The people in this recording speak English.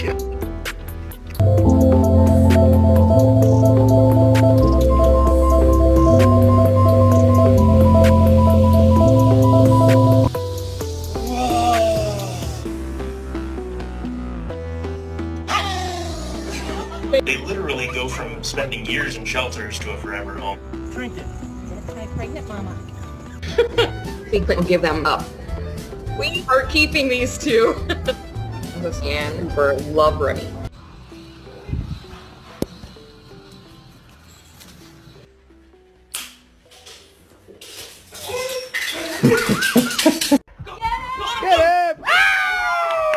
you. They literally go from spending years in shelters to a forever home. Drink it. That's my pregnant mama. We couldn't give them up. We are keeping these two. And for Love Runny.